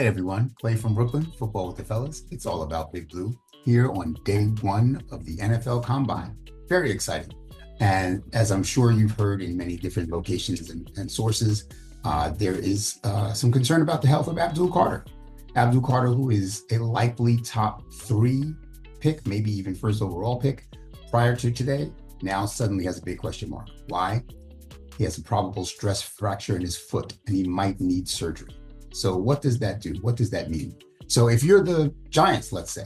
Hey everyone, Clay from Brooklyn, Football with the Fellas. It's all about Big Blue here on day one of the NFL Combine. Very exciting. And as I'm sure you've heard in many different locations and sources, there is some concern about the health of Abdul Carter. Abdul Carter, who is a likely top 3 pick, maybe even first overall pick prior to today, now suddenly has a big question mark. Why? He has a probable stress fracture in his foot and he might need surgery. So what does that do? What does that mean? So if you're the Giants, let's say,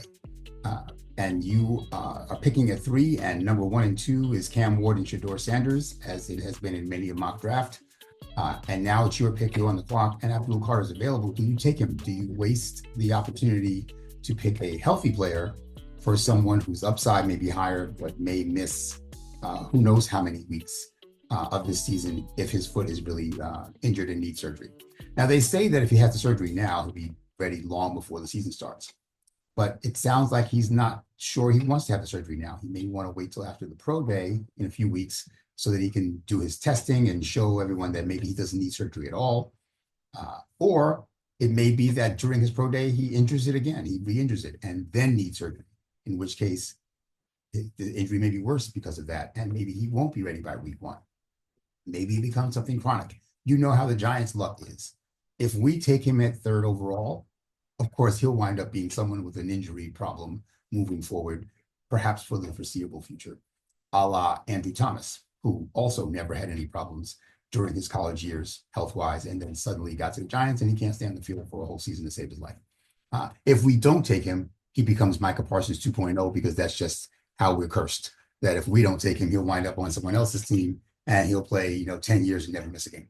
and you are picking at 3 and number 1 and 2 is Cam Ward and Shedeur Sanders, as it has been in many a mock draft, and now it's your pick, you're on the clock, and Abdul Carter is available, do you take him? Do you waste the opportunity to pick a healthy player for someone whose upside may be higher but may miss who knows how many weeks of this season if his foot is really injured and needs surgery? Now, they say that if he has the surgery now, he'll be ready long before the season starts. But it sounds like he's not sure he wants to have the surgery now. He may want to wait till after the pro day in a few weeks so that he can do his testing and show everyone that maybe he doesn't need surgery at all. Or it may be that during his pro day, he injures it again. He re-injures it and then needs surgery, in which case the injury may be worse because of that. And maybe he won't be ready by week 1. Maybe it becomes something chronic. You know how the Giants' luck is. If we take him at 3rd overall, of course, he'll wind up being someone with an injury problem moving forward, perhaps for the foreseeable future, a la Andrew Thomas, who also never had any problems during his college years, health-wise, and then suddenly got to the Giants and he can't stay on the field for a whole season to save his life. If we don't take him, he becomes Micah Parsons 2.0 because that's just how we're cursed, that if we don't take him, he'll wind up on someone else's team and he'll play, 10 years and never miss a game.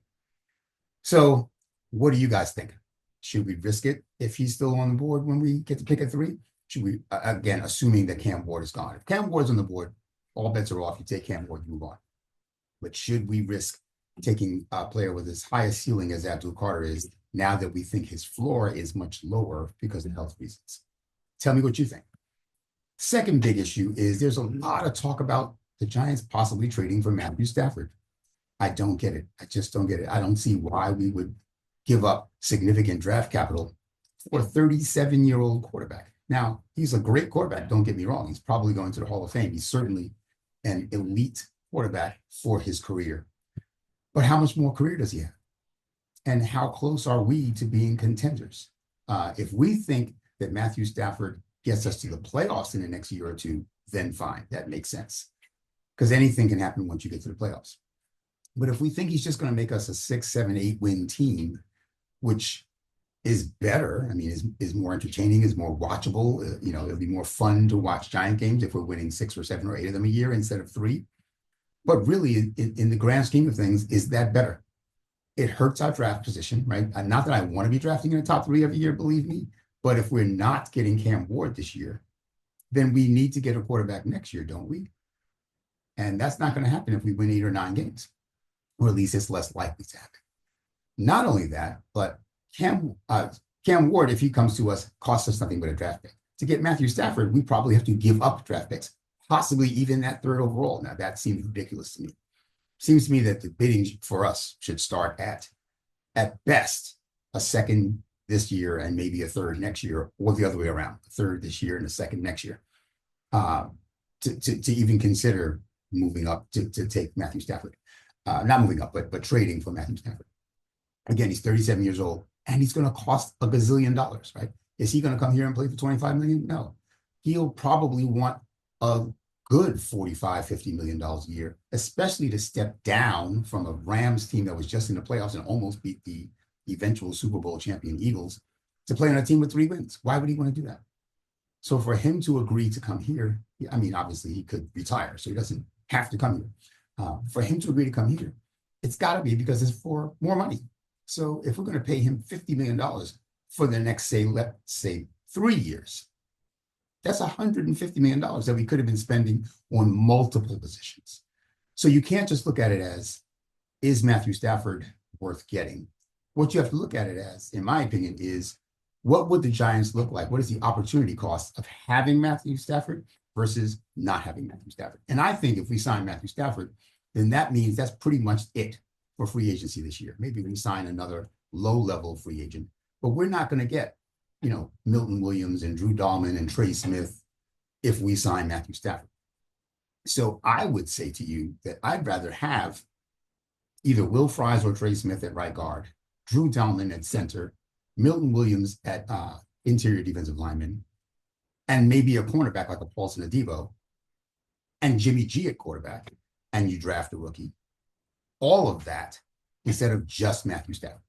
So what do you guys think? Should we risk it if he's still on the board when we get to pick at 3? Should we, again, assuming that Cam Ward is gone? If Cam Ward's on the board, all bets are off. You take Cam Ward, you move on. But should we risk taking a player with as high a ceiling as Abdul Carter is now that we think his floor is much lower because of health reasons? Tell me what you think. Second big issue is there's a lot of talk about the Giants possibly trading for Matthew Stafford. I don't get it. I just don't get it. I don't see why we would give up significant draft capital for a 37-year-old quarterback. Now, he's a great quarterback. Don't get me wrong. He's probably going to the Hall of Fame. He's certainly an elite quarterback for his career. But how much more career does he have? And how close are we to being contenders? If we think that Matthew Stafford gets us to the playoffs in the next year or 2, then fine. That makes sense. Because anything can happen once you get to the playoffs. But if we think he's just going to make us a 6, 7, 8 win team, which is better, is more entertaining, is more watchable, it'll be more fun to watch Giant games if we're winning 6 or 7 or 8 of them a year instead of 3. But really, in the grand scheme of things, is that better? It hurts our draft position, right? Not that I want to be drafting in the top 3 every year, believe me. But if we're not getting Cam Ward this year, then we need to get a quarterback next year, don't we? And that's not going to happen if we win 8 or 9 games. Or at least it's less likely to happen. Not only that, but Cam Ward, if he comes to us, costs us nothing but a draft pick. To get Matthew Stafford, we probably have to give up draft picks, possibly even that 3rd overall. Now, that seems ridiculous to me. Seems to me that the bidding for us should start at best, a 2nd this year and maybe a 3rd next year, or the other way around, a 3rd this year and a 2nd next year, to even consider moving up to take Matthew Stafford. Not moving up, but trading for Matthew Stafford. Again, he's 37 years old, and he's going to cost $1 gazillion, right? Is he going to come here and play for $25 million? No. He'll probably want a good $45, $50 million a year, especially to step down from a Rams team that was just in the playoffs and almost beat the eventual Super Bowl champion Eagles to play on a team with 3 wins. Why would he want to do that? So for him to agree to come here, obviously he could retire, so he doesn't have to come here. For him to agree to come here, it's got to be because it's for more money. So if we're going to pay him $50 million for the next, let's say 3 years, that's $150 million that we could have been spending on multiple positions. So you can't just look at it as, is Matthew Stafford worth getting? What you have to look at it as, in my opinion, is what would the Giants look like? What is the opportunity cost of having Matthew Stafford versus not having Matthew Stafford? And I think if we sign Matthew Stafford, then that means that's pretty much it for free agency this year. Maybe we sign another low-level free agent, But we're not going to get, Milton Williams and Drew Dahlman and Trey Smith if we sign Matthew Stafford. So I would say to you that I'd rather have either Will Fries or Trey Smith at right guard, Drew Dahlman at center, Milton Williams at interior defensive lineman, and maybe a cornerback like a Paulson Adebo, and Jimmy G at quarterback, and you draft a rookie. All of that instead of just Matthew Stafford.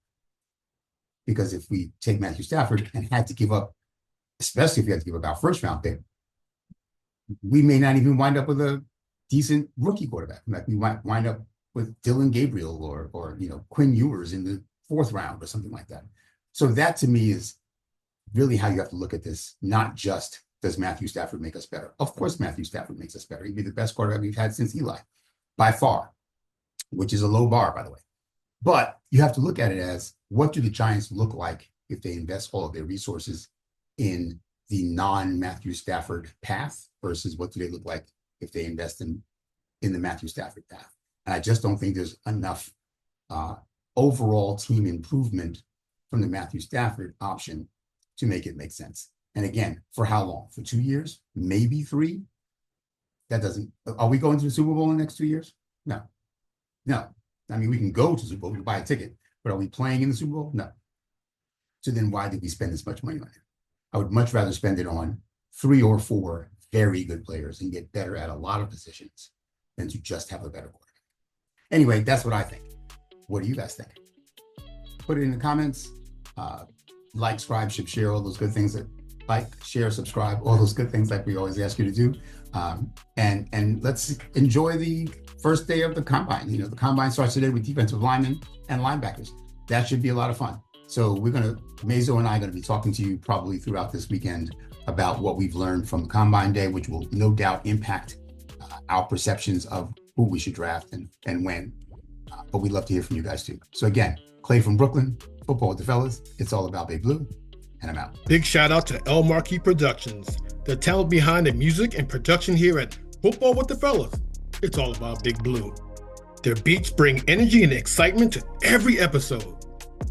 Because if we take Matthew Stafford and had to give up, especially if we had to give up our first round pick, we may not even wind up with a decent rookie quarterback. Like we might wind up with Dylan Gabriel or Quinn Ewers in the fourth round or something like that. So that to me is really how you have to look at this, not just does Matthew Stafford make us better? Of course, Matthew Stafford makes us better. He'd be the best quarterback we've had since Eli, by far, which is a low bar, by the way. But you have to look at it as, what do the Giants look like if they invest all of their resources in the non-Matthew Stafford path versus what do they look like if they invest in the Matthew Stafford path? And I just don't think there's enough overall team improvement from the Matthew Stafford option to make it make sense. And again, for how long? For 2 years? Maybe 3? That doesn't, are we going to the Super Bowl in the next 2 years? No. I mean, we can go to the Super Bowl, we can buy a ticket, but are we playing in the Super Bowl? No. So then why did we spend this much money on it? I would much rather spend it on 3 or 4 very good players and get better at a lot of positions than to just have a better quarterback. Anyway, that's what I think. What do you guys think? Put it in the comments. Like, subscribe, share, all those good things that share, subscribe, all those good things like we always ask you to do. And let's enjoy the first day of the combine. The combine starts today with defensive linemen and linebackers. That should be a lot of fun. So Mazo and I are going to be talking to you probably throughout this weekend about what we've learned from the combine day, which will no doubt impact our perceptions of who we should draft and when. But we'd love to hear from you guys too. So again, Clay from Brooklyn, Football with the Fellas. It's all about Big Blue, and I'm out. Big shout out to El Marquis Productions, the talent behind the music and production here at Football with the Fellas. It's all about Big Blue. Their beats bring energy and excitement to every episode.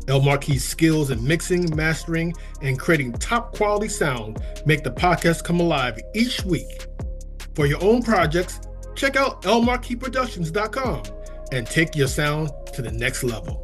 El Marquis' skills in mixing, mastering, and creating top quality sound make the podcast come alive each week. For your own projects, check out elmarquisproductions.com and take your sound to the next level.